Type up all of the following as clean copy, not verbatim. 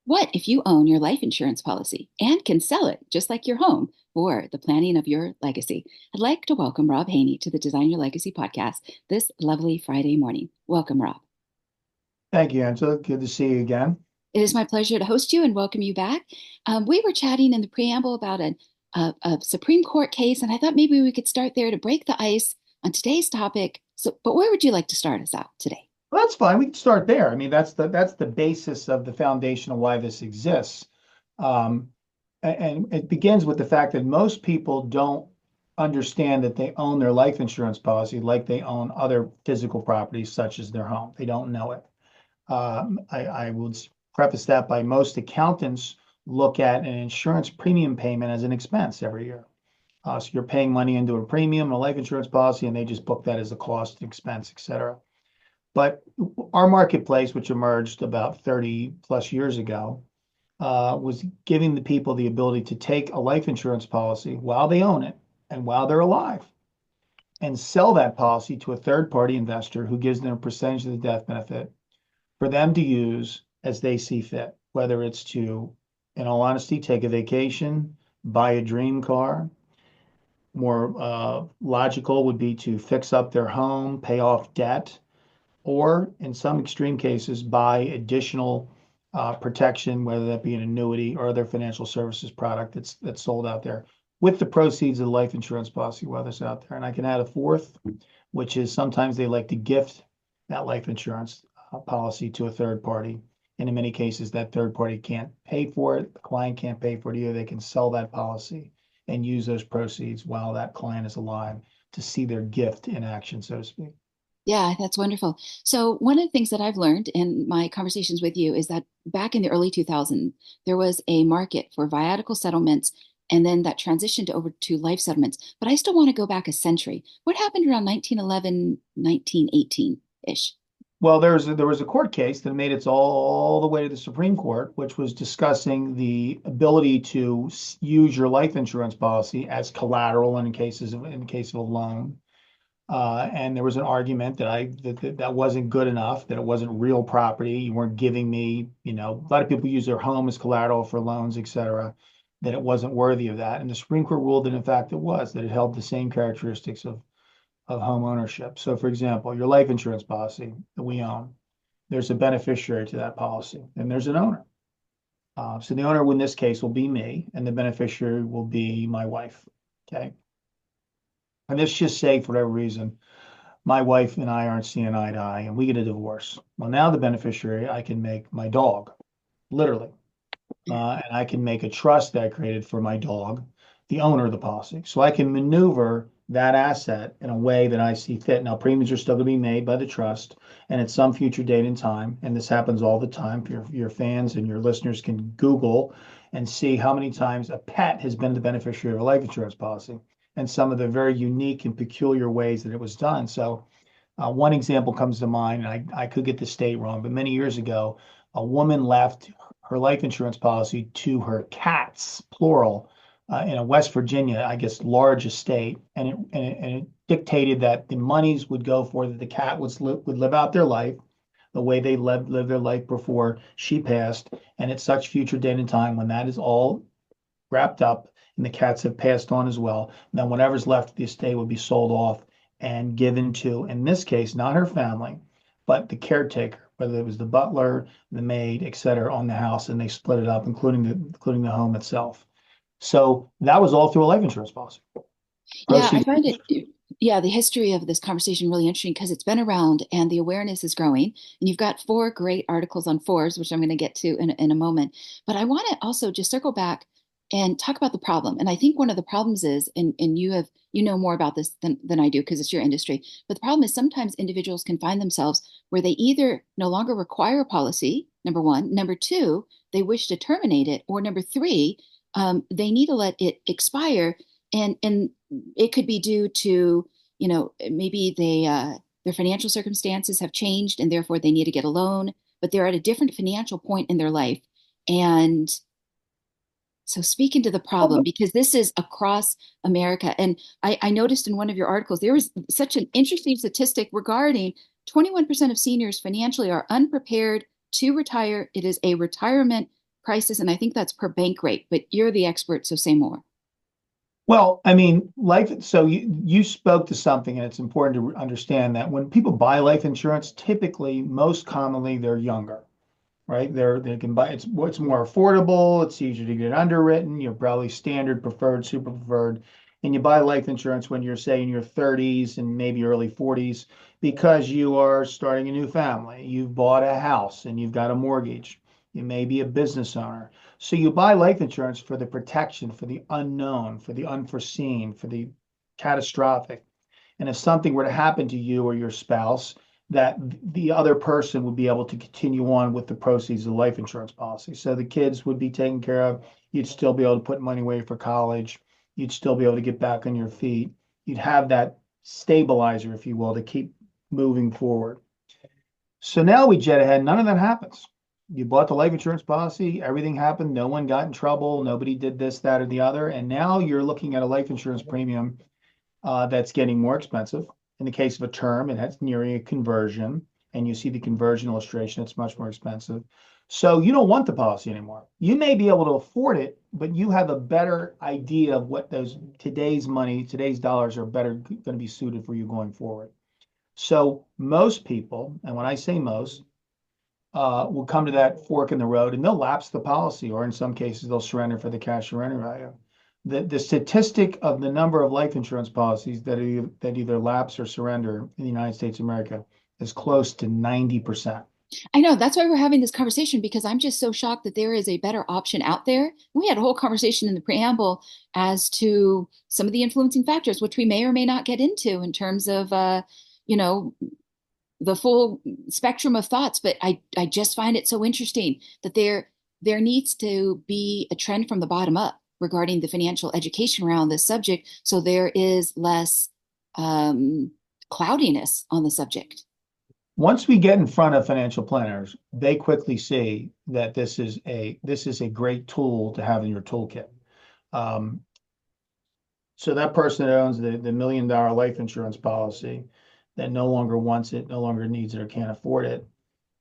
What if you own your life insurance policy and can sell it just like your home for the planning of your legacy? I'd like to welcome Rob Haynie to the Design Your Legacy podcast this lovely Friday morning. Welcome, Rob. Thank you, Angela. Good to see you again. It is my pleasure to host you and welcome you back. We were chatting in the preamble about a Supreme Court case, and I thought maybe we could start there to break the ice on today's topic. But where would you like to start us out today? Well, that's fine. We can start there. I mean, that's the basis of the foundation of why this exists. Um, and it begins with the fact that most people don't understand that they own their life insurance policy like they own other physical properties, such as their home. They don't know it. I would preface that by most accountants look at an insurance premium payment as an expense every year. So you're paying money into a premium, a life insurance policy, and they just book that as a cost, expense, et cetera. But our marketplace, which emerged about 30 plus years ago, was giving the people the ability to take a life insurance policy while they own it and while they're alive and sell that policy to a third party investor who gives them a percentage of the death benefit for them to use as they see fit, whether it's to, in all honesty, take a vacation, buy a dream car. More logical would be to fix up their home, pay off debt, or in some extreme cases, buy additional protection, whether that be an annuity or other financial services product that's sold out there with the proceeds of the life insurance policy while it's out there. And I can add a fourth, which is sometimes they like to gift that life insurance policy to a third party. And in many cases, that third party can't pay for it. The client can't pay for it either. They can sell that policy and use those proceeds while that client is alive to see their gift in action, so to speak. Yeah, that's wonderful. So one of the things that I've learned in my conversations with you is that back in the early 2000s, there was a market for viatical settlements, and then that transitioned over to life settlements. But I still want to go back a century. What happened around 1911, 1918-ish? Well, there was a court case that made it all the way to the Supreme Court, which was discussing the ability to use your life insurance policy as collateral in case of a loan. And there was an argument that wasn't good enough, that it wasn't real property. You weren't giving me, a lot of people use their home as collateral for loans, et cetera, that it wasn't worthy of that. And the Supreme Court ruled that in fact it was, that it held the same characteristics of home ownership. So for example, your life insurance policy that we own, there's a beneficiary to that policy, and there's an owner. So the owner in this case will be me, and the beneficiary will be my wife. Okay. And let's just say, for whatever reason, my wife and I aren't seeing eye to eye, and we get a divorce. Well, now the beneficiary I can make my dog, literally. And I can make a trust that I created for my dog, the owner of the policy. So I can maneuver that asset in a way that I see fit. Now, premiums are still going to be made by the trust, and at some future date and time, and this happens all the time. Your fans and your listeners can Google and see how many times a pet has been the beneficiary of a life insurance policy and some of the very unique and peculiar ways that it was done. So one example comes to mind, and I could get the state wrong, but many years ago, a woman left her life insurance policy to her cats, plural, in a West Virginia, I guess, large estate, and it dictated that the monies would go for that the cat would live out their life the way they lived their life before she passed, and at such future date and time when that is all wrapped up and the cats have passed on as well, then whatever's left of the estate would be sold off and given to, in this case, not her family, but the caretaker, whether it was the butler, the maid, et cetera, on the house, and they split it up, including the home itself. So that was all through a life insurance policy. Yeah, I Proceeds. find yeah, the history of this conversation really interesting because it's been around and the awareness is growing. And you've got four great articles on fours, which I'm going to get to in a moment. But I want to also just circle back and talk about the problem. And I think one of the problems is, and you know more about this than I do because it's your industry, but the problem is sometimes individuals can find themselves where they either no longer require a policy, number one, number two, they wish to terminate it, or number three, they need to let it expire. And it could be due to, maybe their financial circumstances have changed and therefore they need to get a loan, but they're at a different financial point in their life. And so speaking to the problem, because this is across America, and I noticed in one of your articles, there was such an interesting statistic regarding 21% of seniors financially are unprepared to retire. It is a retirement prices, and I think that's per bank rate, but you're the expert, so say more. Well, I mean, you spoke to something, and it's important to understand that when people buy life insurance, typically, most commonly, they're younger, right? They can buy it's more affordable, it's easier to get underwritten, you're probably standard, preferred, super preferred, and you buy life insurance when you're say in your 30s and maybe early 40s because you are starting a new family. You've bought a house and you've got a mortgage. You may be a business owner. So you buy life insurance for the protection, for the unknown, for the unforeseen, for the catastrophic. And if something were to happen to you or your spouse, that the other person would be able to continue on with the proceeds of the life insurance policy. So the kids would be taken care of. You'd still be able to put money away for college. You'd still be able to get back on your feet. You'd have that stabilizer, if you will, to keep moving forward. So now we jet ahead. None of that happens. You bought the life insurance policy, everything happened, no one got in trouble, nobody did this, that, or the other. And now you're looking at a life insurance premium that's getting more expensive. In the case of a term, it's nearing a conversion, and you see the conversion illustration, it's much more expensive. So you don't want the policy anymore. You may be able to afford it, but you have a better idea of what those today's money, today's dollars are better going to be suited for you going forward. So most people, and when I say most, will come to that fork in the road and they'll lapse the policy, or in some cases, they'll surrender for the cash surrender value. The statistic of the number of life insurance policies that either lapse or surrender in the United States of America is close to 90%. I know that's why we're having this conversation because I'm just so shocked that there is a better option out there. We had a whole conversation in the preamble as to some of the influencing factors, which we may or may not get into in terms of, you know, the full spectrum of thoughts. But I just find it so interesting that there needs to be a trend from the bottom up regarding the financial education around this subject, so there is less cloudiness on the subject. Once we get in front of financial planners, they quickly see that this is a great tool to have in your toolkit. Um, so that person that owns the $1 million life insurance policy that no longer wants it, no longer needs it, or can't afford it,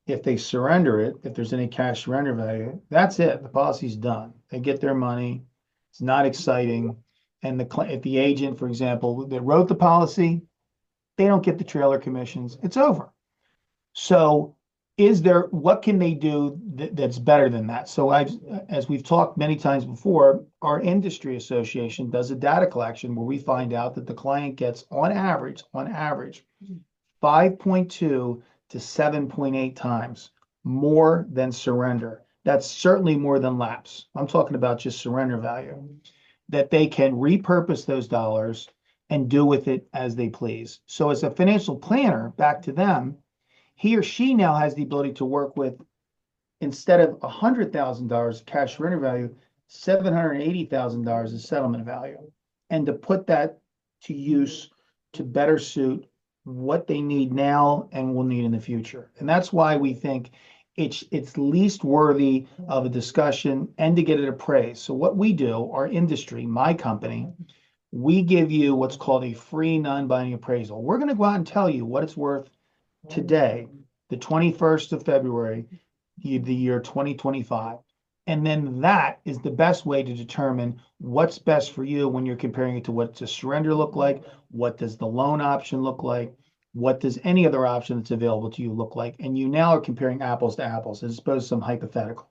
if they surrender it, if there's any cash surrender value, that's it. The policy's done. They get their money. It's not exciting. And if the agent, for example, that wrote the policy, they don't get the trailer commissions. It's over. So what can they do that's better than that? So as we've talked many times before, our industry association does a data collection where we find out that the client gets on average, 5.2 to 7.8 times more than surrender. That's certainly more than lapse. I'm talking about just surrender value, that they can repurpose those dollars and do with it as they please. So as a financial planner, back to them, he or she now has the ability to work with, instead of $100,000 cash surrender value, $780,000 is settlement value, and to put that to use to better suit what they need now and will need in the future. And that's why we think it's least worthy of a discussion and to get it appraised. So what we do, our industry, my company, we give you what's called a free non-binding appraisal. We're going to go out and tell you what it's worth today, the 21st of February, the year 2025. And then that is the best way to determine what's best for you when you're comparing it to what does surrender look like, what does the loan option look like, what does any other option that's available to you look like. And you now are comparing apples to apples as opposed to some hypothetical.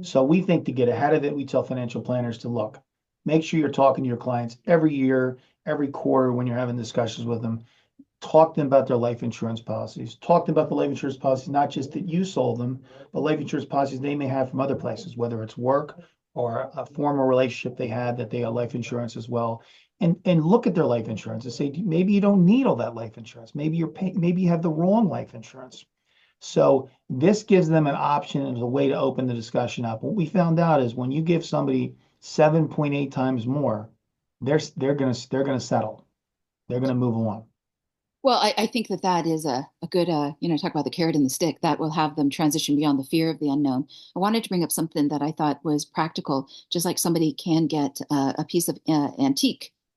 So we think to get ahead of it, we tell financial planners to look, make sure you're talking to your clients every year, every quarter when you're having discussions with them. Talk to them about their life insurance policies. Talk to them about the life insurance policies, not just that you sold them, but life insurance policies they may have from other places, whether it's work or a former relationship they had that they have life insurance as well. And look at their life insurance and say, maybe you don't need all that life insurance. Maybe maybe you have the wrong life insurance. So this gives them an option and a way to open the discussion up. What we found out is when you give somebody 7.8 times more, they're gonna settle. They're gonna move on. Well, I think that that is a good, talk about the carrot and the stick that will have them transition beyond the fear of the unknown. I wanted to bring up something that I thought was practical, just like somebody can get a piece of an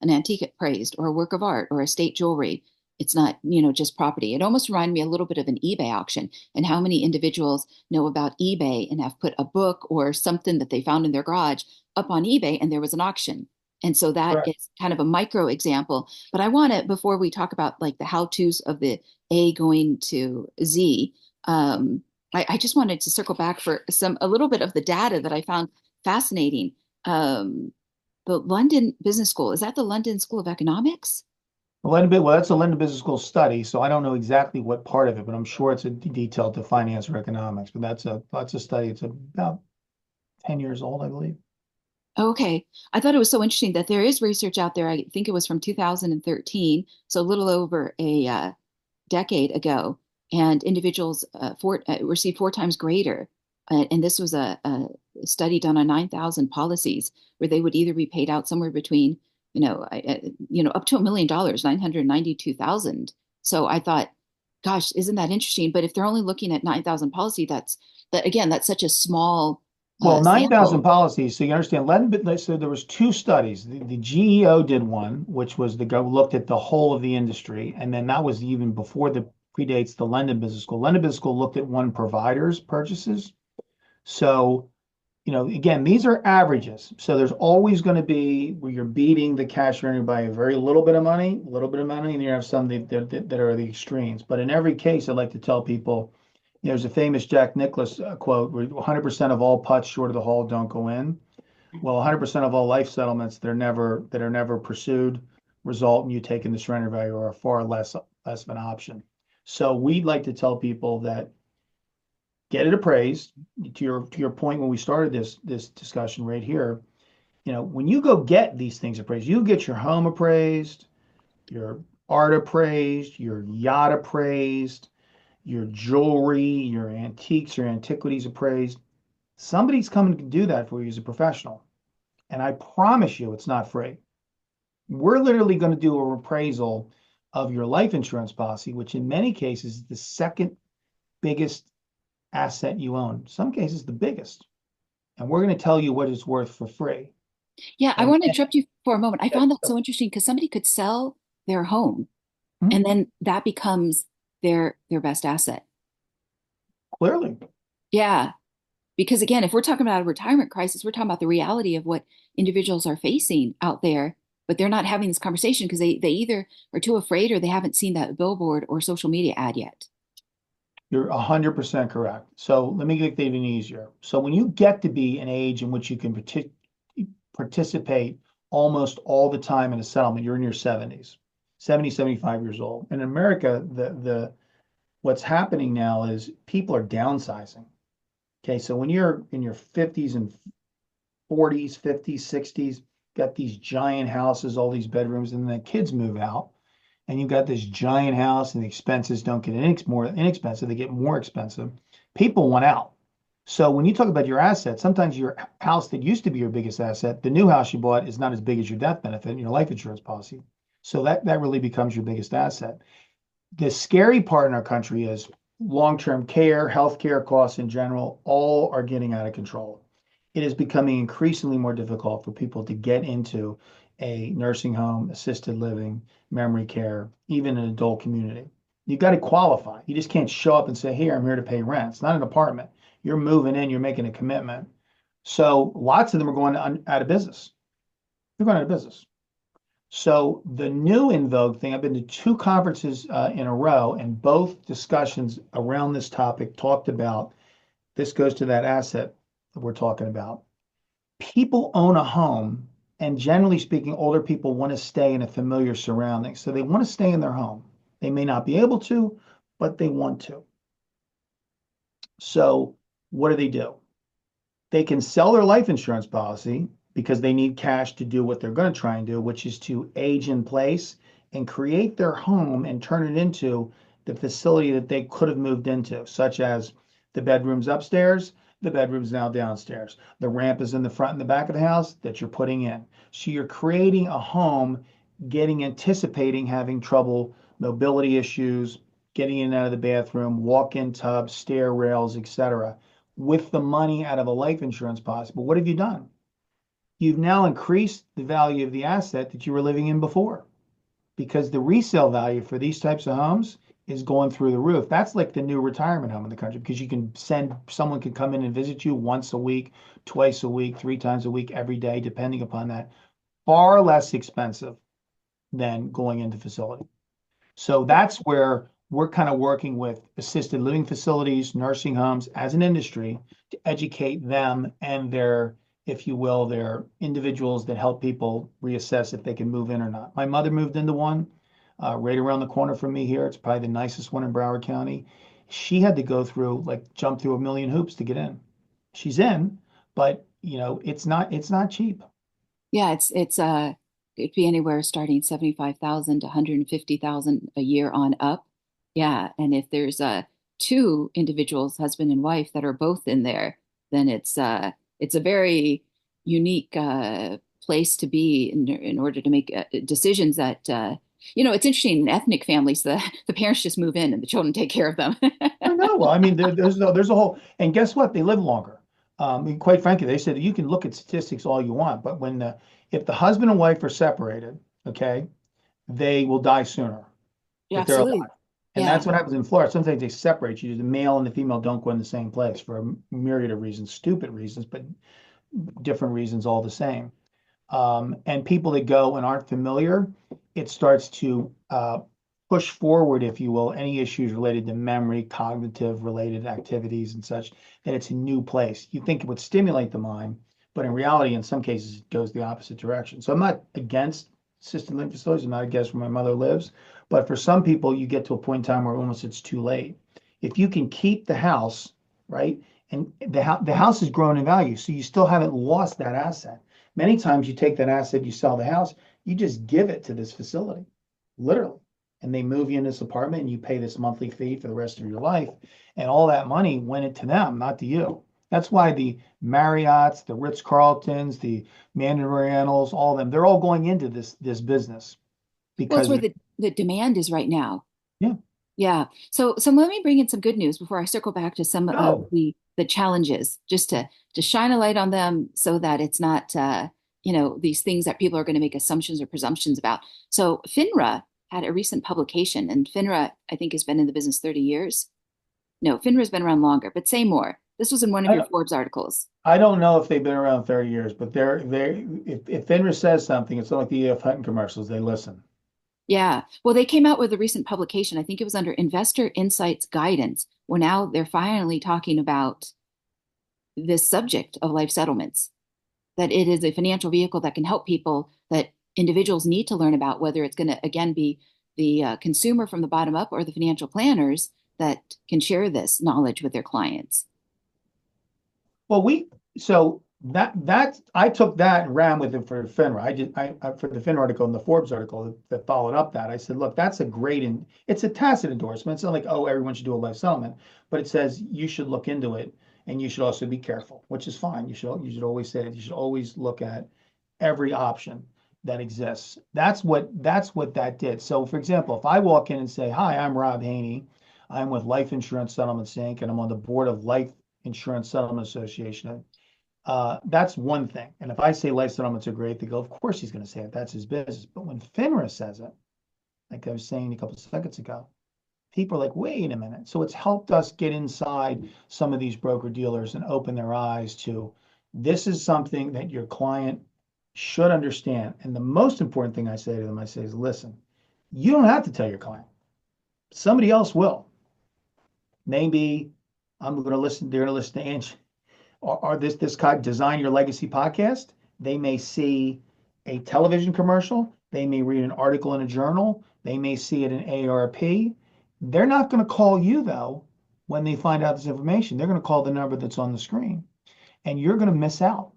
antique appraised, or a work of art, or estate jewelry. It's not, just property. It almost reminded me a little bit of an eBay auction and how many individuals know about eBay and have put a book or something that they found in their garage up on eBay and there was an auction. And so that Correct. is kind of a micro example. But I want to, before we talk about like the how-tos of the A going to Z, I just wanted to circle back for a little bit of the data that I found fascinating. Um, the London Business School, is that the London School of Economics? Well, that's a London Business School study, so I don't know exactly what part of it, but I'm sure it's a detailed to finance or economics. But that's a study. It's about 10 years old, I believe. Okay. I thought it was so interesting that there is research out there. I think it was from 2013, so a little over a decade ago, and individuals received four times greater. And this was a study done on 9,000 policies where they would either be paid out somewhere between, up to $1 million, 992,000. So I thought, gosh, isn't that interesting? But if they're only looking at 9,000 policy, that again, that's such a small Well, 9,000 sample. policies. So you understand, so there was two studies. The GEO did one, which was the go looked at the whole of the industry, and then that was even before the predates the London Business School. London Business School looked at one provider's purchases. So, again, these are averages. So there's always going to be where you're beating the cash earner by a very little bit of money, a little bit of money, and you have some that are the extremes. But in every case, I like to tell people, there's a famous Jack Nicklaus quote where 100% of all putts short of the hole don't go in. Well, 100% of all life settlements that are never pursued result in you taking the surrender value or far less of an option. So we'd like to tell people that get it appraised. To your point when we started this discussion right here, when you go get these things appraised, you get your home appraised, your art appraised, your yacht appraised, your jewelry, your antiques, your antiquities appraised. Somebody's coming to do that for you as a professional. And I promise you it's not free. We're literally going to do a appraisal of your life insurance policy, which in many cases is the second biggest asset you own. Some cases the biggest. And we're going to tell you what it's worth for free. Yeah, I And want to interrupt you for a moment. I found that then, so interesting because somebody could sell their home and hmm, then that becomes their best asset. clearly, Yeah, because again, if we're talking about a retirement crisis, we're talking about the reality of what individuals are facing out there, but they're not having this conversation because they either are too afraid or they haven't seen that billboard or social media ad yet. you're 100% correct. So let me make it even easier. So when you get to be an age in which you can participate almost all the time in a settlement, you're in your 70s, 70, 75 years old. In America, the what's happening now is people are downsizing. Okay, so when you're in your 50s and 40s, 50s, 60s, got these giant houses, all these bedrooms, and then the kids move out, and you've got this giant house, and the expenses don't get more inexpensive, they get more expensive. People want out. So when you talk about your assets, sometimes your house that used to be your biggest asset, the new house you bought is not as big as your death benefit and your life insurance policy. So that really becomes your biggest asset. The scary part in our country is long-term care, healthcare costs in general, all are getting out of control. It is becoming increasingly more difficult for people to get into a nursing home, assisted living, memory care, even an adult community. You've got to qualify. You just can't show up and say, "Here, I'm here to pay rent." It's not an apartment. You're moving in, you're making a commitment. So lots of them are going out of business. They're going out of business. So the new in vogue thing, I've been to two conferences in a row, and both discussions around this topic talked about this goes to that asset that we're talking about. People own a home, and generally speaking, older people want to stay in a familiar surrounding. So they want to stay in their home. They may not be able to, but they want to. So what do? They can sell their life insurance policy because they need cash to do what they're going to try and do, which is to age in place and create their home and turn it into the facility that they could have moved into, such as the bedrooms upstairs, the bedrooms now downstairs. The ramp is in the front and the back of the house that you're putting in. So you're creating a home, anticipating having trouble, mobility issues, getting in and out of the bathroom, walk-in tubs, stair rails, etc with the money out of a life insurance policy. But what have you done? You've now increased the value of the asset that you were living in before. because the resale value for these types of homes is going through the roof. That's like the new retirement home in the country because you can send someone can come in and visit you once a week, twice a week, three times a week, every day, depending upon that. Far less expensive than going into facility. So that's where we're kind of working with assisted living facilities, nursing homes as an industry to educate them and their, if you will, their individuals that help people reassess if they can move in or not. My mother moved into one right around the corner from me here. It's probably the nicest one in Broward County. She had to go through, like, jump through a million hoops to get in. She's in, but it's not cheap. Yeah, it'd be anywhere starting 75,000 to 150,000 a year on up. Yeah, and if there's two individuals, husband and wife, that are both in there, then it's a very unique place to be in order to make decisions that it's interesting in ethnic families, the parents just move in and the children take care of them. I know. Well, I mean, there's a whole, and guess what? They live longer. And quite frankly, they said you can look at statistics all you want, but if the husband and wife are separated, okay, they will die sooner Yeah, if they're absolutely. alive. And Yeah. that's what happens in Florida. Sometimes they separate you. The male and the female don't go in the same place for a myriad of reasons, stupid reasons, but different reasons all the same. And people that go and aren't familiar, it starts to push forward, if you will, any issues related to memory, cognitive related activities and such, that it's a new place. You think it would stimulate the mind, but in reality, in some cases, it goes the opposite direction. So I'm not against assisted living facilities. I'm not against where my mother lives, but for some people, you get to a point in time where almost it's too late. If you can keep the house, right, and the house has grown in value, so you still haven't lost that asset. Many times you take that asset, you sell the house, you just give it to this facility, literally. And they move you in this apartment and you pay this monthly fee for the rest of your life. And all that money went into them, not to you. That's why the Marriotts, the Ritz-Carltons, the Mandarin Orientals, all of them, they're all going into this business Well, it's because where the demand is right now. yeah, Yeah. So let me bring in some good news before I circle back to some of no. the challenges, just to shine a light on them so that it's not these things that people are going to make assumptions or presumptions about. So FINRA had a recent publication, and FINRA, I think, has been in the business 30 years. No, FINRA's been around longer, but say more. This was in one of I your don't, Forbes articles. I don't know if they've been around 30 years, but if FINRA says something, it's like the E.F. Hutton commercials, they listen. Yeah. Well, they came out with a recent publication. I think it was under Investor Insights Guidance, where now they're finally talking about this subject of life settlements, that it is a financial vehicle that can help people, that individuals need to learn about, whether it's going to, again, be the consumer from the bottom up or the financial planners that can share this knowledge with their clients. Well, so that I took that and ran with it for FINRA. For the FINRA article and the Forbes article that followed up that. I said, look, that's a great and it's a tacit endorsement. It's not like, oh, everyone should do a life settlement, but it says you should look into it and you should also be careful, which is fine. You should always say it. You should always look at every option that exists. That's what that did. So for example, if I walk in and say, hi, I'm Rob Haynie. I'm with Life Insurance Settlements Inc. and I'm on the board of Life Insurance Settlement Association. That's one thing. And if I say life settlements are great, they go, of course he's going to say it. That's his business. But when FINRA says it, like I was saying a couple of seconds ago, people are like, wait a minute. So it's helped us get inside some of these broker dealers and open their eyes to this is something that your client should understand. And the most important thing I say to them, I say is, listen, you don't have to tell your client. Somebody else will. Maybe they're going to listen to Angie or this kind Design Your Legacy podcast. They may see a television commercial. They may read an article in a journal. They may see it in AARP. They're not going to call you, though, when they find out this information. They're going to call the number that's on the screen, and you're going to miss out.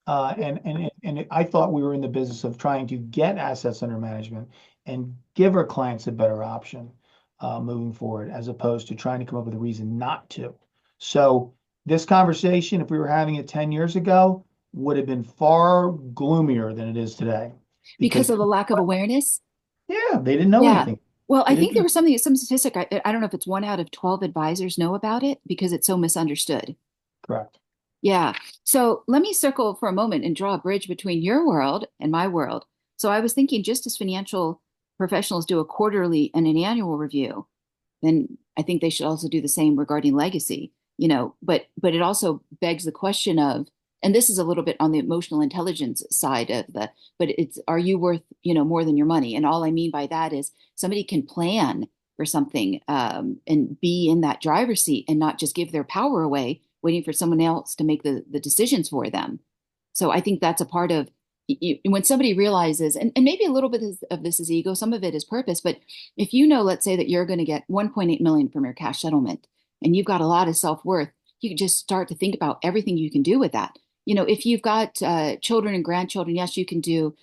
And I thought we were in the business of trying to get assets under management and give our clients a better option moving forward, as opposed to trying to come up with a reason not to. So this conversation, if we were having it 10 years ago, would have been far gloomier than it is today Because because of the lack of awareness. yeah, they didn't know Yeah. anything. Well, I They think didn't there know. was some statistic. I don't know if it's 1 out of 12 advisors know about it because it's so misunderstood. Correct. Yeah. So let me circle for a moment and draw a bridge between your world and my world. So I was thinking, just as financial professionals do a quarterly and an annual review, then I think they should also do the same regarding legacy, but it also begs the question of, and this is a little bit on the emotional intelligence side of but it's, are you worth, more than your money? And all I mean by that is somebody can plan for something, and be in that driver's seat and not just give their power away, waiting for someone else to make the decisions for them. So I think that's a part of, when somebody realizes, and maybe a little bit of this is ego, some of it is purpose, but if let's say that you're going to get 1.8 million from your cash settlement and you've got a lot of self-worth, you can just start to think about everything you can do with that. If you've got children and grandchildren, yes, you can do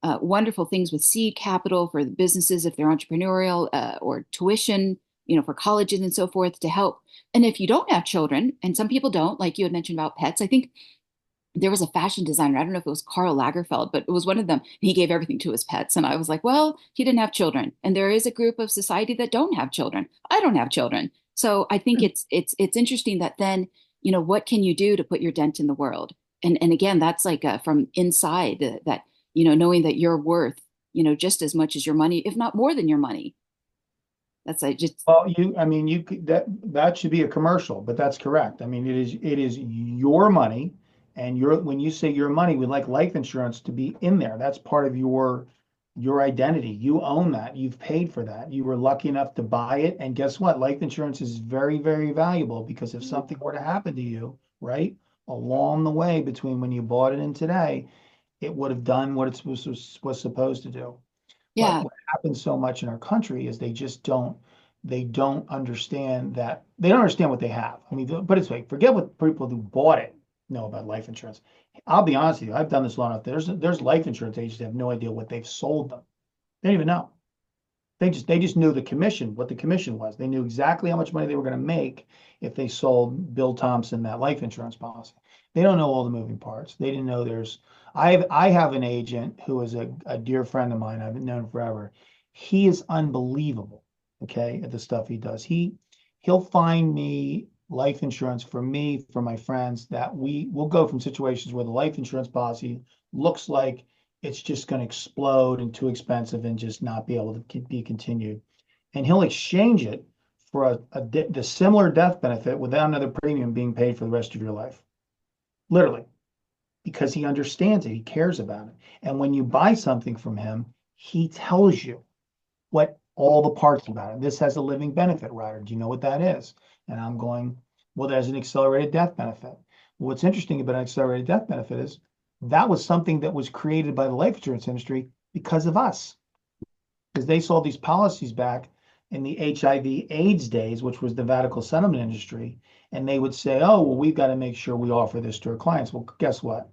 wonderful things with seed capital for the businesses if they're entrepreneurial, or tuition, for colleges and so forth to help. And if you don't have children, and some people don't, like you had mentioned about pets, I think there was a fashion designer. I don't know if it was Karl Lagerfeld, but it was one of them. He gave everything to his pets. And I was like, well, he didn't have children. And there is a group of society that don't have children. I don't have children. So I think it's interesting that then, what can you do to put your dent in the world? And again, that's like from inside that, knowing that you're worth, just as much as your money, if not more than your money. That's just, Well, I mean, that should be a commercial, but that's correct. I mean, it is your money, and when you say your money, we like life insurance to be in there. That's part of your identity. You own that. You've paid for that. You were lucky enough to buy it, and guess what? Life insurance is very, very valuable because if something were to happen to you, right, along the way between when you bought it and today, it would have done what was supposed to do. But yeah, what happens so much in our country is they don't understand that they don't understand what they have. I mean, but it's like forget what people who bought it know about life insurance. I'll be honest with you, I've done this long enough. There's life insurance agents that have no idea what they've sold them. They don't even know. They just knew what the commission was. They knew exactly how much money they were going to make if they sold Bill Thompson that life insurance policy. They don't know all the moving parts. They didn't know I have an agent who is a dear friend of mine. I've known forever. He is unbelievable, okay, at the stuff he does. He'll find me life insurance for me, for my friends, that we will go from situations where the life insurance policy looks like it's just going to explode and too expensive and just not be able to be continued. And he'll exchange it for the similar death benefit without another premium being paid for the rest of your life. Literally, because he understands it, he cares about it. And when you buy something from him, he tells you what all the parts about it. This has a living benefit rider. Do you know what that is? And I'm going, well, there's an accelerated death benefit. What's interesting about an accelerated death benefit is that was something that was created by the life insurance industry because of us, because they saw these policies back in the HIV AIDS days, which was the medical settlement industry. And they would say, oh, well, we've got to make sure we offer this to our clients. Well, guess what?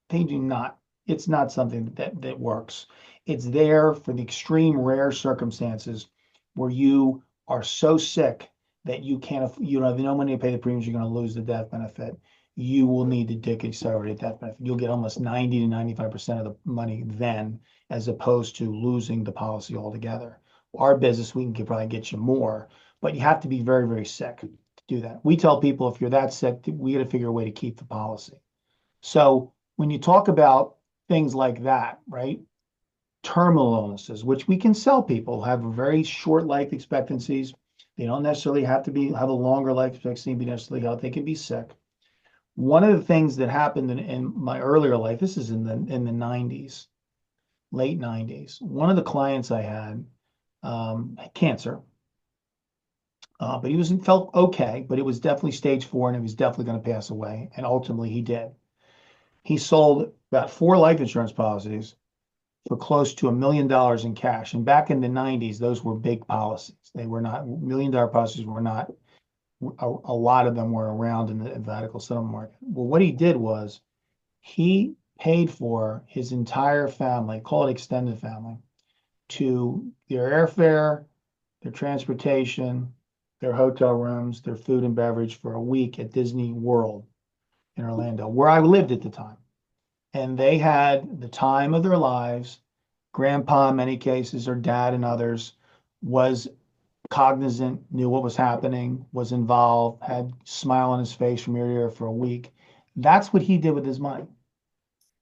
They do not. It's not something that works. It's there for the extreme rare circumstances where you are so sick that you don't have no money to pay the premiums, you're going to lose the death benefit. You will need to take accelerated death benefit. You'll get almost 90 to 95% of the money then, as opposed to losing the policy altogether. Our business, we can probably get you more, but you have to be very, very sick to do that. We tell people if you're that sick, we got to figure a way to keep the policy. So when you talk about things like that, right? Terminal illnesses, which we can sell people, have very short life expectancies. They don't necessarily have to have a longer life expectancy, be necessarily healthy. They can be sick. One of the things that happened in my earlier life, this is in the 90s, late 90s. One of the clients I had cancer, but felt okay, but it was definitely stage 4, and it was definitely going to pass away. And ultimately, he did. He sold about 4 life insurance policies for close to $1 million in cash. And back in the 90s, those were big policies. They were not $1 million policies. Were not a lot of them were around in the medical settlement market. Well, what he did was he paid for his entire family, call it extended family, to their airfare, their transportation, their hotel rooms, their food and beverage for a week at Disney World in Orlando, where I lived at the time. And they had the time of their lives. Grandpa, in many cases, or dad in others, was cognizant, knew what was happening, was involved, had a smile on his face from ear to ear for a week. That's what he did with his money.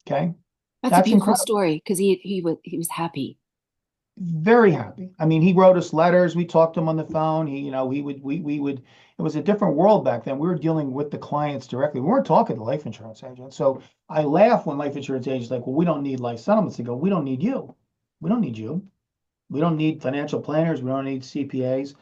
Okay. that's a That's beautiful incredible. story because he was happy. Very happy. I mean, he wrote us letters. We talked to him on the phone. We would, it was a different world back then. We were dealing with the clients directly. We weren't talking to life insurance agents. So I laugh when life insurance agents like, well, we don't need life settlements. They go, we don't need you. We don't need you. We don't need financial planners. We don't need CPAs.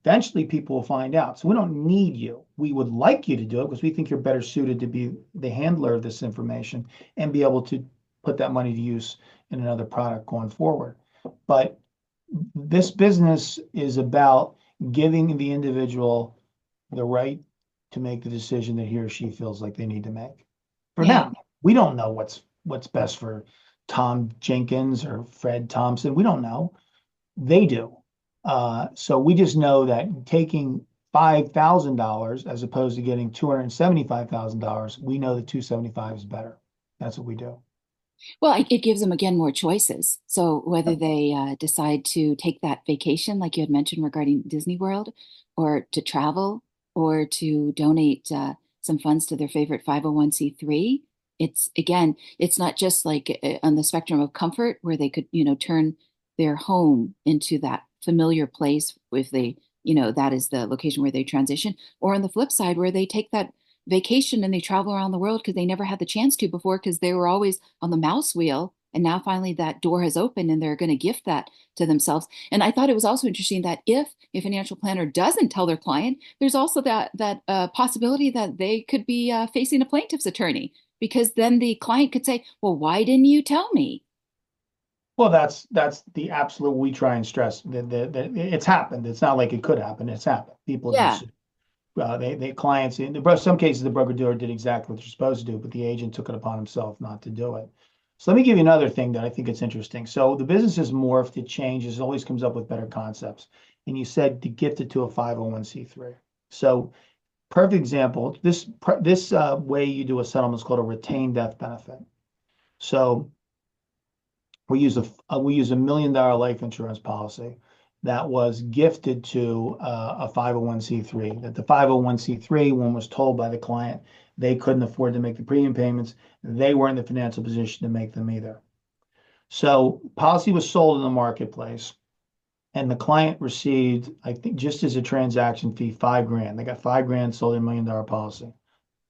Eventually, people will find out. So we don't need you. We would like you to do it because we think you're better suited to be the handler of this information and be able to put that money to use in another product going forward. But this business is about giving the individual the right to make the decision that he or she feels like they need to make. For Yeah. them, we don't know what's best for Tom Jenkins or Fred Thompson. We don't know. They do. So we just know that taking $5,000 as opposed to getting $275,000, we know that 275 is better. That's what we do. Well, it gives them again more choices. So whether they decide to take that vacation, like you had mentioned regarding Disney World, or to travel, or to donate some funds to their favorite 501(c)(3, it's again, it's not just like on the spectrum of comfort where they could, turn their home into that familiar place if they, that is the location where they transition, or on the flip side where they take that vacation and they travel around the world because they never had the chance to before because they were always on the mouse wheel. And now finally that door has opened and they're going to gift that to themselves. And I thought it was also interesting that if a financial planner doesn't tell their client, there's also that possibility that they could be facing a plaintiff's attorney because then the client could say, well, why didn't you tell me? Well, that's the absolute we try and stress that it's happened. It's not like it could happen. It's happened. People have been Yeah. sued. They clients in some cases the broker dealer did exactly what they're supposed to do, but the agent took it upon himself not to do it. So let me give you another thing that I think it's interesting. So the business has morphed, it changes, it always comes up with better concepts. And you said to gift it to a 501(c)(3). So perfect example, this way you do a settlement is called a retained death benefit. So we use a $1 million life insurance policy that was gifted to a 501(c)(3. That the 501(c)(3), when was told by the client they couldn't afford to make the premium payments, they weren't in the financial position to make them either. So policy was sold in the marketplace, and the client received, I think, just as a transaction fee, 5 grand. They got 5 grand, sold a $1 million policy.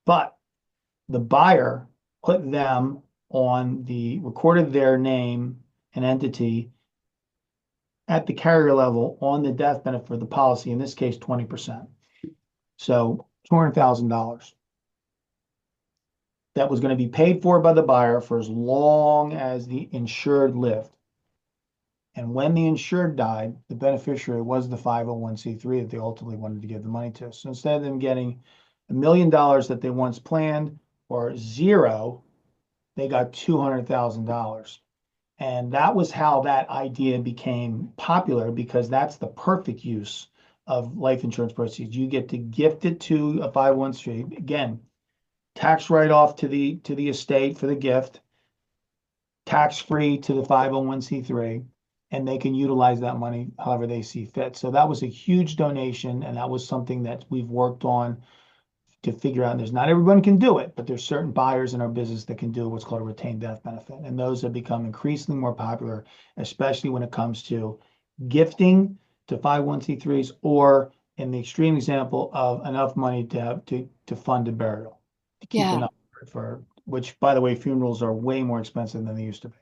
But the buyer put them on recorded their name and entity at the carrier level on the death benefit for the policy, in this case, 20%. So $200,000 that was going to be paid for by the buyer for as long as the insured lived. And when the insured died, the beneficiary was the 501(c)(3) that they ultimately wanted to give the money to. So instead of them getting $1 million that they once planned or zero, they got $200,000. And that was how that idea became popular because that's the perfect use of life insurance proceeds. You get to gift it to a 501(c). Again, tax write-off to the estate for the gift, tax-free to the 501(c)(3, and they can utilize that money however they see fit. So that was a huge donation, and that was something that we've worked on to figure out. There's not everyone can do it, but there's certain buyers in our business that can do what's called a retained death benefit. And those have become increasingly more popular, especially when it comes to gifting to 501(c)(3s or in the extreme example of enough money to have to fund a burial, to keep Yeah. enough for which, by the way, funerals are way more expensive than they used to be,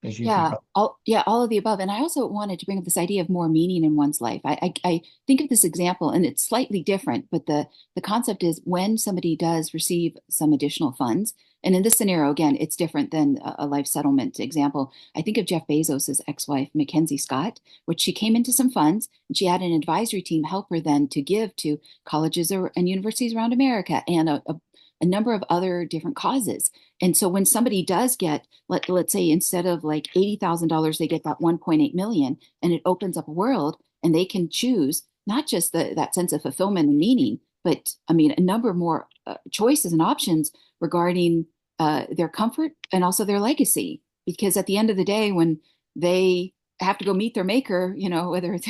as you can Yeah, probably. all of the above. And I also wanted to bring up this idea of more meaning in one's life. I think of this example, and it's slightly different, but the concept is when somebody does receive some additional funds, and in this scenario, again, it's different than a life settlement example. I think of Jeff Bezos's ex-wife, Mackenzie Scott, which she came into some funds, and she had an advisory team help her then to give to colleges and universities around America and a number of other different causes. And so when somebody does get, let's say instead of like $80,000, they get that 1.8 million, and it opens up a world and they can choose not just that sense of fulfillment and meaning, but I mean, a number more choices and options regarding their comfort and also their legacy. Because at the end of the day, when they have to go meet their maker, whether it's,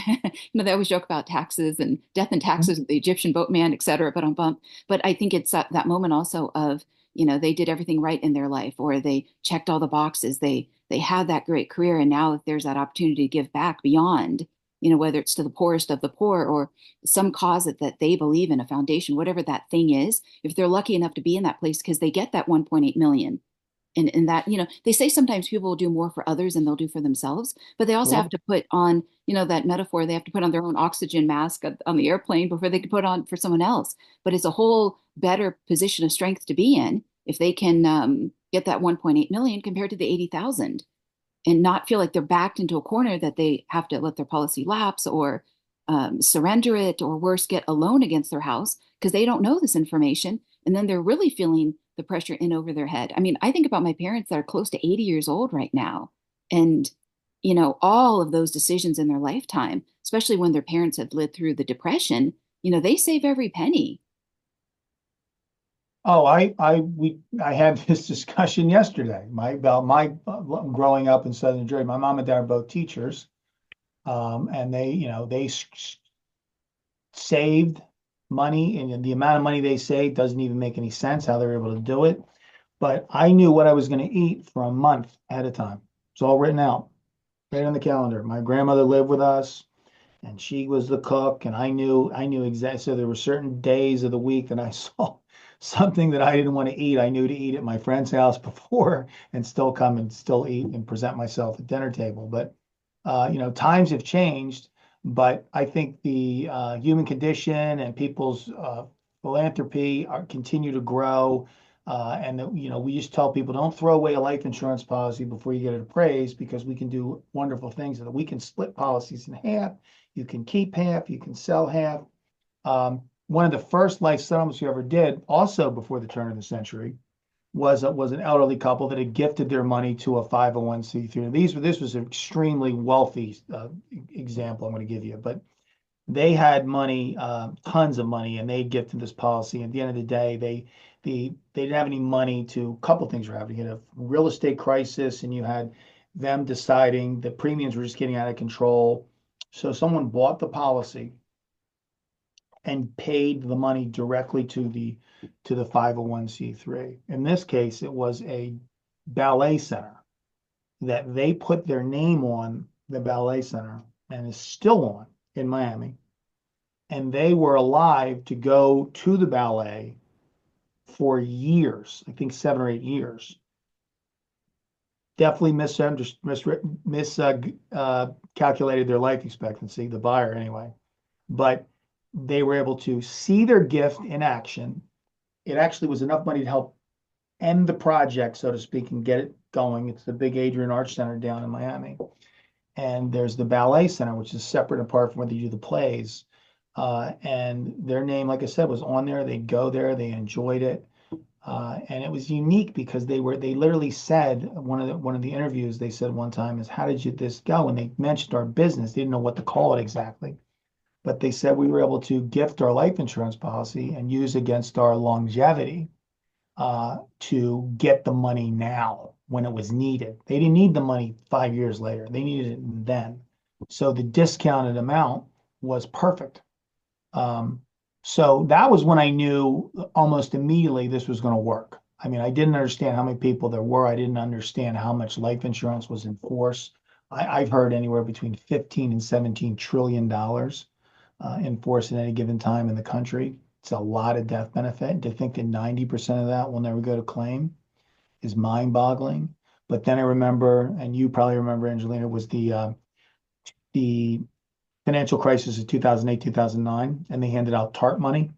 they always joke about taxes and death and taxes, the Egyptian boatman, et cetera, but on bump. But I think it's that moment also of, they did everything right in their life, or they checked all the boxes. They had that great career. And now if there's that opportunity to give back beyond, whether it's to the poorest of the poor or some cause that they believe in, a foundation, whatever that thing is, if they're lucky enough to be in that place because they get that 1.8 million. And that, they say sometimes people will do more for others than they'll do for themselves, but they also have Sure. to put on, that metaphor, they have to put on their own oxygen mask on the airplane before they can put on for someone else. But it's a whole better position of strength to be in if they can get that 1.8 million compared to the 80,000 and not feel like they're backed into a corner that they have to let their policy lapse or surrender it, or worse, get a loan against their house because they don't know this information. And then they're really feeling the pressure in over their head. I mean, I think about my parents that are close to 80 years old right now. And, all of those decisions in their lifetime, especially when their parents had lived through the Depression, they save every penny. Oh, I had this discussion yesterday. About my growing up in Southern Jersey. My mom and dad are both teachers, and they saved money, and the amount of money they saved doesn't even make any sense how they're able to do it. But I knew what I was going to eat for a month ahead of time. It's all written out, right on the calendar. My grandmother lived with us, and she was the cook, and I knew exactly. So there were certain days of the week that I saw something that I didn't want to eat. I knew to eat at my friend's house before and still come and still eat and present myself at dinner table. But times have changed, but I think the human condition and people's philanthropy continue to grow. We just tell people don't throw away a life insurance policy before you get it appraised, because we can do wonderful things. That we can split policies in half. You can keep half, you can sell half. One of the first life settlements we ever did, also before the turn of the century, was an elderly couple that had gifted their money to a 501(c)(3). This was an extremely wealthy example I'm going to give you, but they had money, tons of money, and they gifted this policy. At the end of the day, they didn't have any money to. A couple things were happening. You had a real estate crisis, and you had them deciding the premiums were just getting out of control. So someone bought the policy and paid the money directly to the 501(c)(3). In this case, it was a ballet center that they put their name on, the ballet center, and is still on in Miami. And they were alive to go to the ballet for years, I think 7 or 8 years. Definitely miscalculated their life expectancy, the buyer anyway. But they were able to see their gift in action. It actually was enough money to help end the project, so to speak, and get it going. It's the big Adrian Arch Center down in Miami. And there's the ballet center, which is separate and apart from where they do the plays. And their name, like I said, was on there. They'd go there, they enjoyed it. And it was unique because they literally said, one of the interviews they said one time is, how did this go? And they mentioned our business. They didn't know what to call it exactly. But they said we were able to gift our life insurance policy and use against our longevity to get the money now when it was needed. They didn't need the money 5 years later. They needed it then. So the discounted amount was perfect. So that was when I knew almost immediately this was going to work. I mean, I didn't understand how many people there were. I didn't understand how much life insurance was in force. I've heard anywhere between 15 and 17 trillion dollars in force at any given time in the country. It's a lot of death benefit. And to think that 90% of that will never go to claim is mind-boggling. But then I remember, and you probably remember, Angelina, was the financial crisis of 2008, 2009, and they handed out TARP money.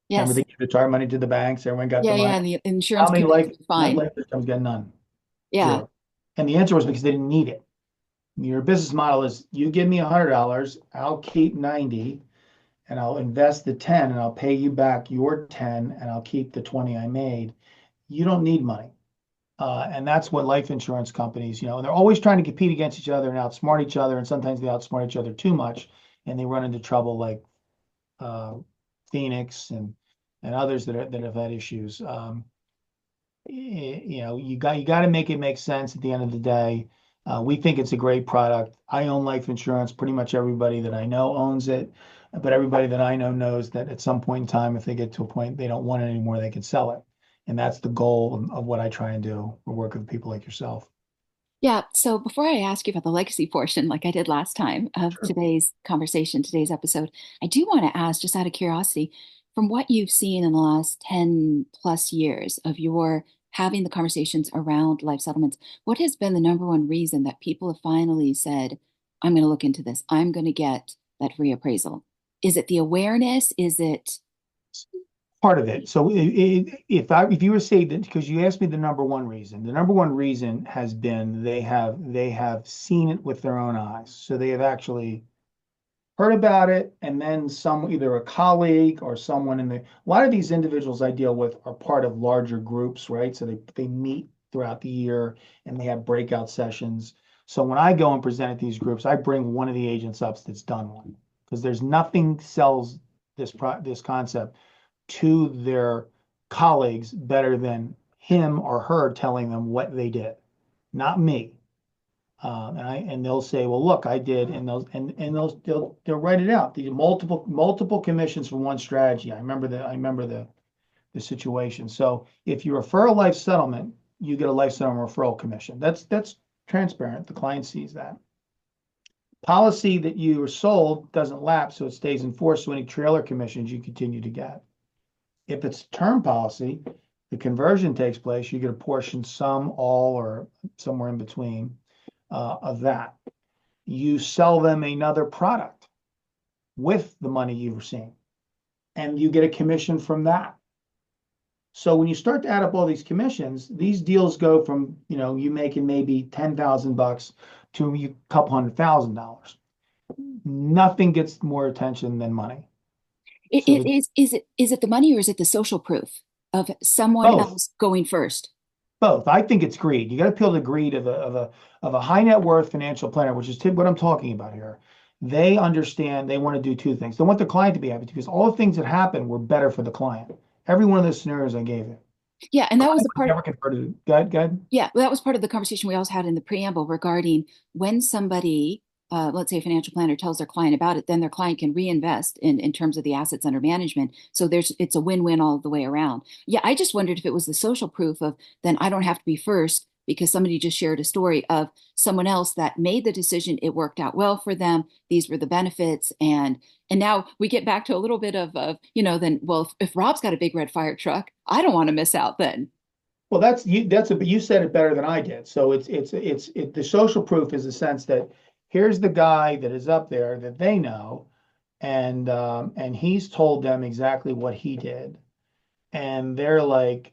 Remember, Yes. they gave the TARP money to the banks. Everyone got the Yeah, money. yeah. And the How insurance many companies were fine. life insurance got none? Yeah. Zero. And the answer was because they didn't need it. Your business model is, you give me $100, I'll keep 90, and I'll invest the 10, and I'll pay you back your 10, and I'll keep the 20 I made. You don't need money. And that's what life insurance companies, and they're always trying to compete against each other and outsmart each other. And sometimes they outsmart each other too much, and they run into trouble, like uh, Phoenix and others that have had issues. You got to make it make sense at the end of the day. We think it's a great product. I own life insurance. Pretty much everybody that I know owns it, but everybody that I know knows that at some point in time, if they get to a point they don't want it anymore, they can sell it. And that's the goal of what I try and do. We work with people like yourself. Yeah. So before I ask you about the legacy portion, like I did last time of Sure. today's conversation, today's episode, I do want to ask, just out of curiosity, from what you've seen in the last 10 plus years of your having the conversations around life settlements, what has been the number one reason that people have finally said, I'm going to look into this, I'm going to get that reappraisal? Is it the awareness? Is it, Part of it. So if you were to say that, because you asked me the number one reason, the number one reason has been they have seen it with their own eyes. So they have actually heard about it, and then some, either a colleague or someone in the, a lot of these individuals I deal with are part of larger groups, right? So they meet throughout the year and they have breakout sessions. So when I go and present at these groups, I bring one of the agents up that's done one, because there's nothing sells this concept to their colleagues better than him or her telling them what they did, not me. And they'll say, well, look, I did, and they'll write it out. The multiple commissions for one strategy. I remember the situation. So if you refer a life settlement, you get a life settlement referral commission. That's transparent. The client sees that. Policy that you were sold doesn't lapse, so it stays in force. So any trailer commissions you continue to get. If it's term policy, the conversion takes place. You get a portion, some, all, or somewhere in between of that. You sell them another product with the money you've received, and you get a commission from that. So when you start to add up all these commissions, these deals go from, you making maybe $10,000 to a couple $100,000. Nothing gets more attention than money. So is it the money, or is it the social proof of someone both. else going first? Both. I think it's greed. You got to appeal to the greed of a high net worth financial planner, which is what I'm talking about here. They understand they want to do two things. They want the client to be happy because all the things that happened were better for the client. Every one of those scenarios I gave you. Yeah, and that was Client the was part. never converted. Good, good. Yeah, well, that was part of the conversation we also had in the preamble regarding when somebody, let's say a financial planner tells their client about it, then their client can reinvest in terms of the assets under management. So it's a win-win all the way around. Yeah, I just wondered if it was the social proof of then I don't have to be first because somebody just shared a story of someone else that made the decision. It worked out well for them. These were the benefits, and now we get back to a little bit then well, if Rob's got a big red fire truck, I don't want to miss out then. Well, that's you. You said it better than I did. So the social proof is the sense that here's the guy that is up there that they know, and he's told them exactly what he did, and they're like,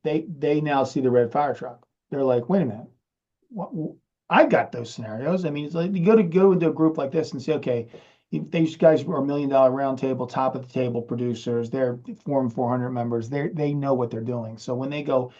they now see the red fire truck. They're like, wait a minute, what, I got those scenarios. I mean, it's like you go into a group like this and say, okay, if these guys are $1 million round table, top of the table producers. They're Form 400 members. They know what they're doing. So when they go,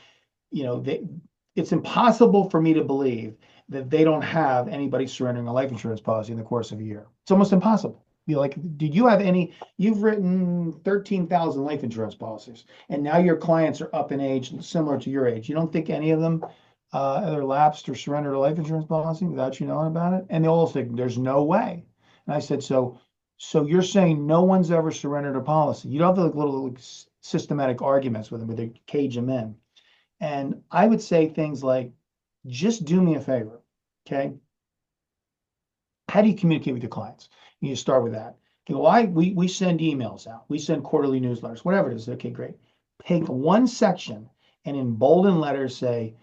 it's impossible for me to believe that they don't have anybody surrendering a life insurance policy in the course of a year. It's almost impossible. Be like, did you have any? You've written 13,000 life insurance policies, and now your clients are up in age, similar to your age. You don't think any of them either lapsed or surrendered a life insurance policy without you knowing about it? And they all think there's no way. And I said, so you're saying no one's ever surrendered a policy? You don't have like little systematic arguments with them, where they cage them in. And I would say things like, just do me a favor, okay? How do you communicate with your clients? You start with that. You go, we send emails out, we send quarterly newsletters, whatever it is. Okay, great. Take one section and in bolden letters say,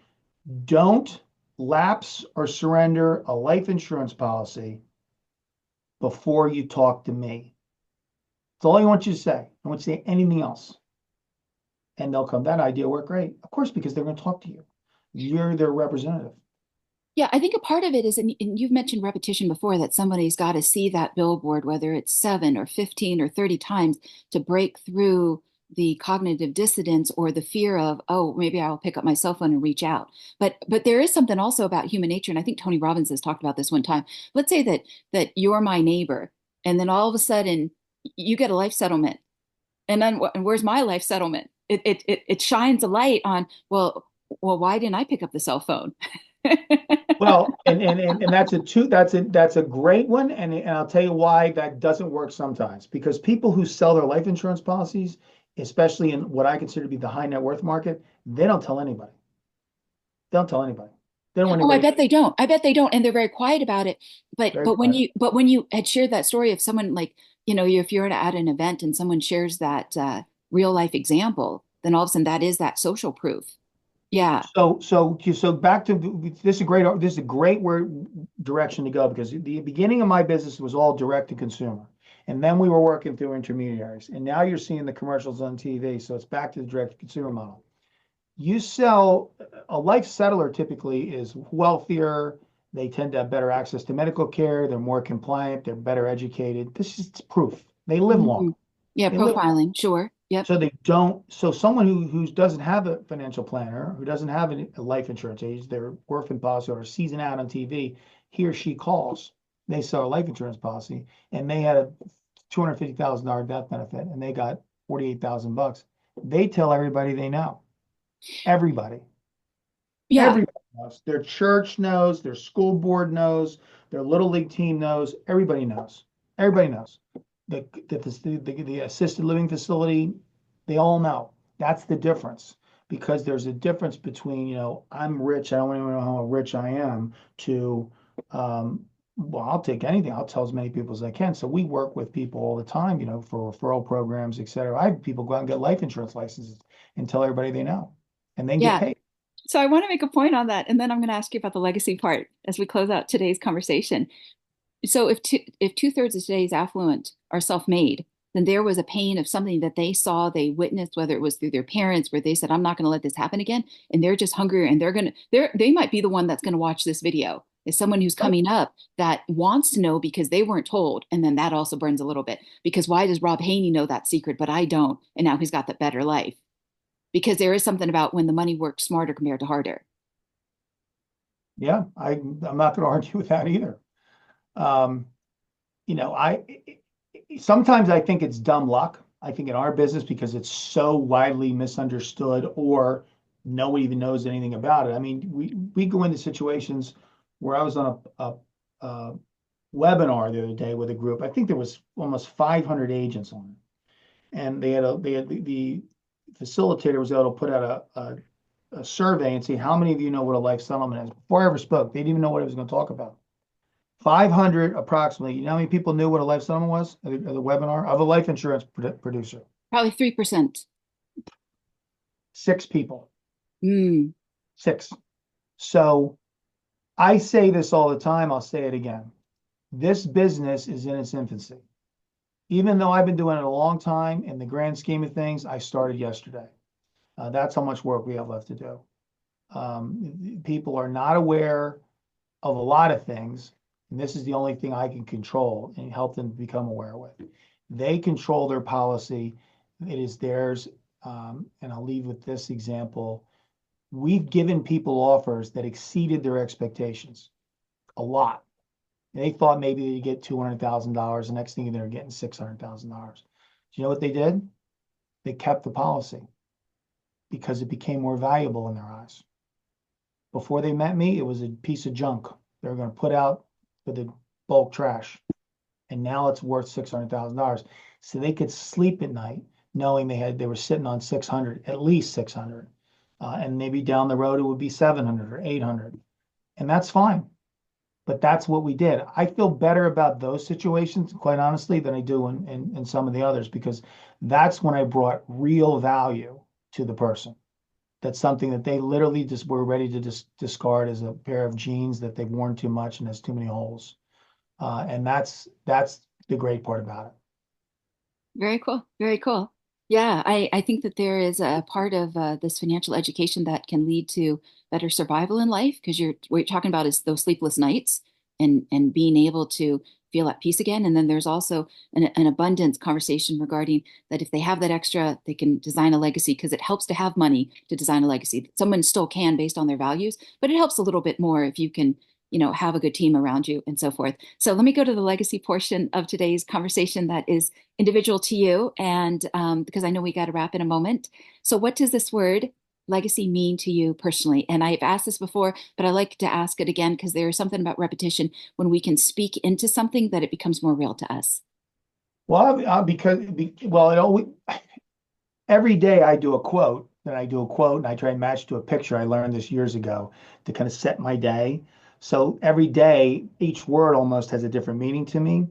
don't lapse or surrender a life insurance policy before you talk to me. That's all I want you to say. I want you to say anything else. And they'll come, that idea worked great. Of course, because they're going to talk to you. You're their representative. Yeah, I think a part of it is, and you've mentioned repetition before, that somebody's got to see that billboard, whether it's 7 or 15 or 30 times, to break through the cognitive dissonance or the fear of, oh, maybe I'll pick up my cell phone and reach out. But there is something also about human nature, and I think Tony Robbins has talked about this one time. Let's say that you're my neighbor, and then all of a sudden you get a life settlement, and then and where's my life settlement? It shines a light on, well, why didn't I pick up the cell phone? Well, and that's a great one, and I'll tell you why that doesn't work sometimes. Because people who sell their life insurance policies, especially in what I consider to be the high net worth market, they don't tell anybody. They don't tell anybody. They don't want Oh, I anybody bet they don't. I bet they don't, and they're very quiet about it. very But when quiet. you had shared that story of someone like, if you're at an event and someone shares that real life example, then all of a sudden that is that social proof. Yeah. So back to this is a great word direction to go because the beginning of my business was all direct to consumer, and then we were working through intermediaries, and now you're seeing the commercials on TV. So it's back to the direct to consumer model. You sell a life settler typically is wealthier. They tend to have better access to medical care. They're more compliant. They're better educated. This is proof. They live long. Mhm. Yeah, They live profiling. Sure. Yep. so they don't. So someone who doesn't have a financial planner, who doesn't have a life insurance agent, their orphan policy or sees an ad on TV, he or she calls. They sell a life insurance policy, and they had a $250,000 death benefit, and they got 48,000 bucks. They tell everybody they know. Everybody. Yeah. Everybody knows. Their church knows. Their school board knows. Their little league team knows. Everybody knows. Everybody knows. The assisted living facility, they all know. That's the difference because there's a difference between, I'm rich, I don't even know how rich I am, to, well, I'll take anything. I'll tell as many people as I can. So we work with people all the time, for referral programs, et cetera. I have people go out and get life insurance licenses and tell everybody they know, and then get Yeah. paid. So I want to make a point on that, and then I'm going to ask you about the legacy part as we close out today's conversation. So if two-thirds of today's affluent are self-made, then there was a pain of something that they saw, they witnessed, whether it was through their parents, where they said, "I'm not going to let this happen again," and they're just hungrier, and they might be the one that's going to watch this video. Is someone who's Right. coming up that wants to know because they weren't told, and then that also burns a little bit because why does Rob Haynie know that secret, but I don't, and now he's got that better life because there is something about when the money works smarter compared to harder. Yeah, I'm not going to argue with that either. Um, I sometimes I think it's dumb luck. I think in our business because it's so widely misunderstood or nobody even knows anything about it. I mean, we go into situations where I was on a webinar the other day with a group. I think there was almost 500 agents on it, and the facilitator was able to put out a survey and see how many of you know what a life settlement is. Before I ever spoke, they didn't even know what I was going to talk about. 500 approximately. You know how many people knew what a life settlement was at the webinar of a life insurance producer? Probably 3%. Six people. Mm, Six. So I say this all the time. I'll say it again. This business is in its infancy. Even though I've been doing it a long time, in the grand scheme of things, I started yesterday. That's how much work we have left to do. People are not aware of a lot of things, and this is the only thing I can control and help them become aware with. They control their policy. It is theirs. And I'll leave with this example. We've given people offers that exceeded their expectations a lot. They thought maybe they'd get $200,000. The next thing they're getting $600,000. Do you know what they did? They kept the policy because it became more valuable in their eyes. Before they met me, it was a piece of junk they were going to put out for the bulk trash. And now it's worth $600,000. So they could sleep at night knowing they were sitting on 600, at least 600. And maybe down the road it would be 700 or 800. And that's fine. But that's what we did. I feel better about those situations, quite honestly, than I do in some of the others, because that's when I brought real value to the person. That's something that they literally just were ready to discard as a pair of jeans that they've worn too much and has too many holes. And that's the great part about it. very cool. Very cool. Yeah, I think that there is a part of this financial education that can lead to better survival in life because what you're talking about is those sleepless nights and being able to feel at peace again. And then there's also an abundance conversation regarding that if they have that extra, they can design a legacy because it helps to have money to design a legacy. Someone still can based on their values, but it helps a little bit more if you can, have a good team around you and so forth. So let me go to the legacy portion of today's conversation that is individual to you. And because I know we got to wrap in a moment. So what does this word legacy mean to you personally? And I've asked this before, but I like to ask it again because there is something about repetition when we can speak into something that it becomes more real to us. Well, well, it always every day I do a quote, and I do a quote, and I try and match to a picture. I learned this years ago to kind of set my day. So every day, each word almost has a different meaning to me.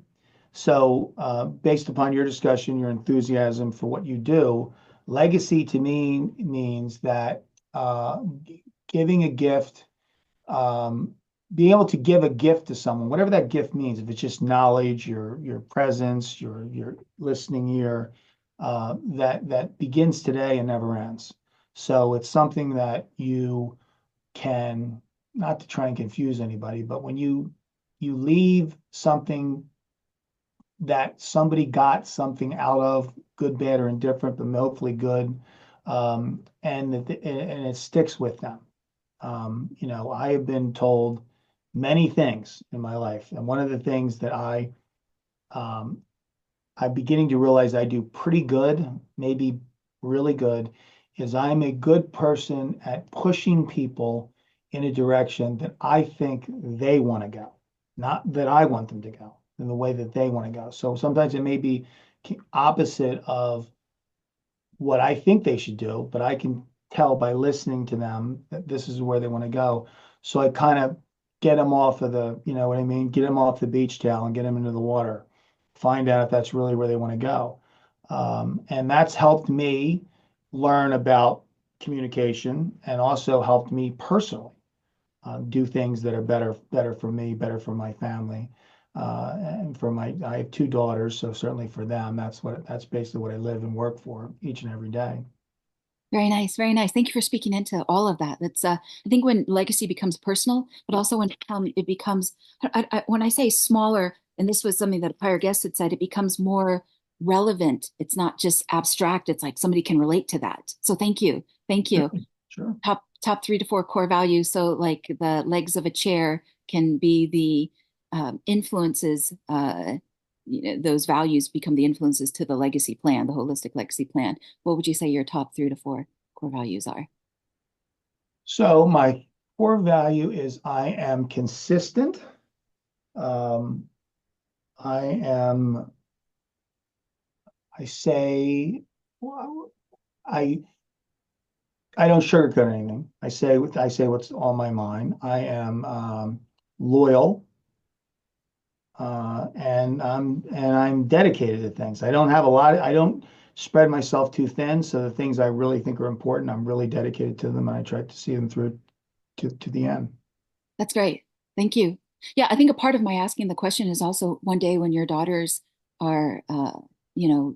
So, based upon your discussion, your enthusiasm for what you do, legacy to me means that giving a gift, being able to give a gift to someone, whatever that gift means, if it's just knowledge, your presence, your listening ear, that begins today and never ends. So it's something that you can, not to try and confuse anybody, but when you leave something that somebody got something out of, good, bad, or indifferent, but hopefully good, and it sticks with them. I have been told many things in my life, and one of the things that um, I'm beginning to realize I do pretty good, maybe really good, is I'm a good person at pushing people in a direction that I think they want to go, not that I want them to go in the way that they want to go. So sometimes it may be opposite of what I think they should do, but I can tell by listening to them that this is where they want to go. So I kind of get them off of the, you know what I mean? Get them off the beach towel and get them into the water. Find out if that's really where they want to go. And that's helped me learn about communication and also helped me personally do things that are better for me, better for my family. And for I have two daughters, so certainly for them, that's basically what I live and work for each and every day. Very nice, very nice. Thank you for speaking into all of that. That's I think when legacy becomes personal, but also when it becomes when I say smaller, and this was something that a prior guest had said, it becomes more relevant. It's not just abstract. It's like somebody can relate to that. So thank you, thank you. Sure. Top 3 to 4 core values. So like the legs of a chair can be the influences. Those values become the influences to the legacy plan, the holistic legacy plan. What would you say your top 3 to 4 core values are? So my core value is I am consistent. Um, I am, I say, well, I I don't sugarcoat anything. I say what's on my mind. I am loyal, and I'm dedicated to things. I don't have a lot. I don't spread myself too thin. So the things I really think are important, I'm really dedicated to them, and I try to see them through to the end. That's great. Thank you. Yeah, I think a part of my asking the question is also one day when your daughters are, you know,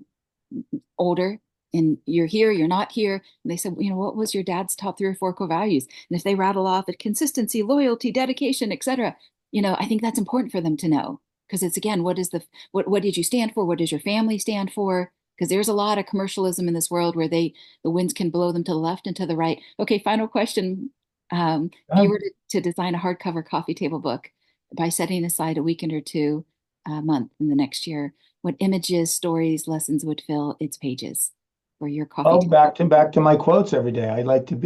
older and you're here, you're not here. And they said, what was your dad's top 3 or 4 core values? And if they rattle off at consistency, loyalty, dedication, etc., I think that's important for them to know. Because it's again, what did you stand for? What does your family stand for? Because there's a lot of commercialism in this world where the winds can blow them to the left and to the right. Okay, final question. If you were to design a hardcover coffee table book by setting aside a weekend or two a month in the next year, what images, stories, lessons would fill its pages for your coffee Oh, table? back to my quotes every day. I like to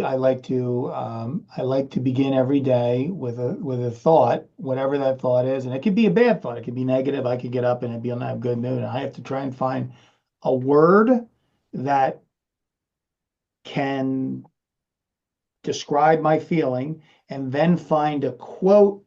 begin every day with a thought, whatever that thought is, and it could be a bad thought. It could be negative. I could get up and be in a good mood. And I have to try and find a word that can describe my feeling, and then find a quote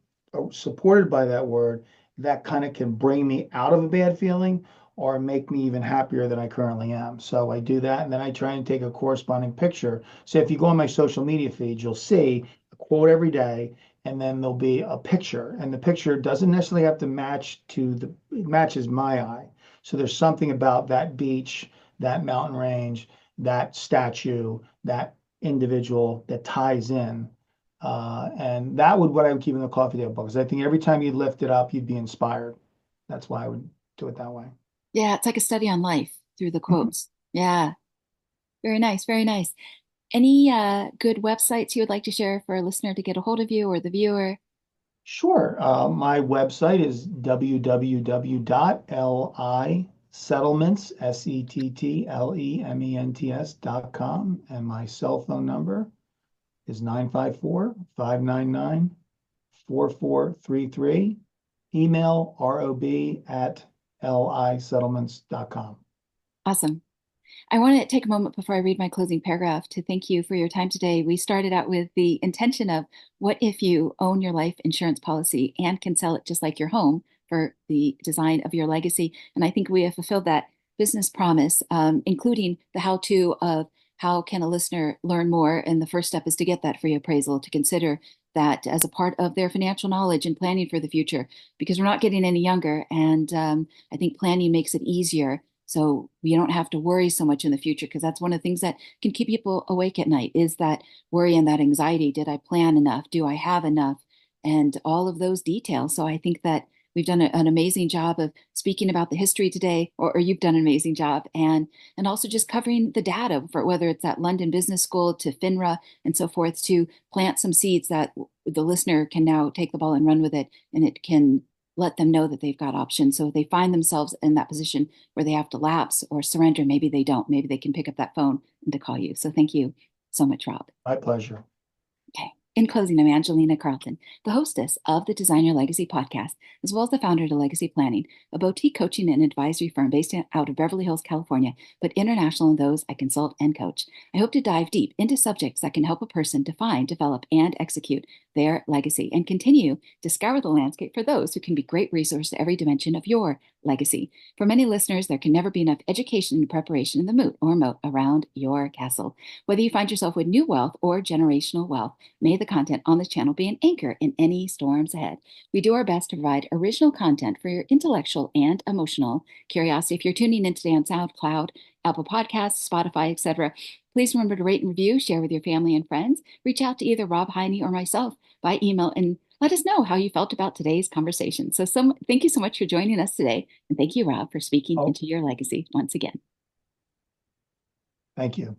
supported by that word that kind of can bring me out of a bad feeling or make me even happier than I currently am. So I do that, and then I try and take a corresponding picture. So if you go on my social media feed, you'll see a quote every day, and then there'll be a picture, and the picture doesn't necessarily have to it matches my eye. So there's something about that beach, that mountain range, that statue, that individual that ties in. And that would what I would keep in the coffee table book. Because I think every time you lift it up, you'd be inspired. That's why I would do it that way. Yeah, it's like a study on life through the Mhm. quotes. Yeah, very nice, very nice. Any good websites you would like to share for a listener to get a hold of you or the viewer? Sure. My website is www.lisettlements, settlements.com, and my cell phone number is 954-599-4433. Email rob@lisettlements.com. Awesome. I want to take a moment before I read my closing paragraph to thank you for your time today. We started out with the intention of what if you own your life insurance policy and can sell it just like your home for the design of your legacy. And I think we have fulfilled that business promise, including the how-to of how can a listener learn more. And the first step is to get that free appraisal, to consider that as a part of their financial knowledge and planning for the future, because we're not getting any younger. And I think planning makes it easier so you don't have to worry so much in the future, because that's one of the things that can keep people awake at night is that worry and that anxiety. Did I plan enough? Do I have enough? And all of those details. So I think that we've done an amazing job of speaking about the history today, or you've done an amazing job, and also just covering the data for whether it's at London Business School to FINRA and so forth to plant some seeds that the listener can now take the ball and run with it, and it can let them know that they've got options. So if they find themselves in that position where they have to lapse or surrender, maybe they don't. Maybe they can pick up that phone and to call you. So thank you so much, Rob. My pleasure. Okay. In closing, I'm Angelina Carleton, the hostess of the Design Your Legacy podcast, as well as the founder of Legacy Planning, a boutique coaching and advisory firm based out of Beverly Hills, California, but international in those I consult and coach. I hope to dive deep into subjects that can help a person define, develop, and execute their legacy and continue to scour the landscape for those who can be great resource to every dimension of your legacy. For many listeners, there can never be enough education and preparation in the moat or moat around your castle. Whether you find yourself with new wealth or generational wealth, may the content on this channel be an anchor in any storms ahead. We do our best to provide original content for your intellectual and emotional curiosity. If you're tuning in today on SoundCloud, Apple Podcasts, Spotify, etc., please remember to rate and review, share with your family and friends. Reach out to either Rob Haynie or myself by email and let us know how you felt about today's conversation. So thank you so much for joining us today. And thank you, Rob, for speaking Oh, into your legacy once again. thank you.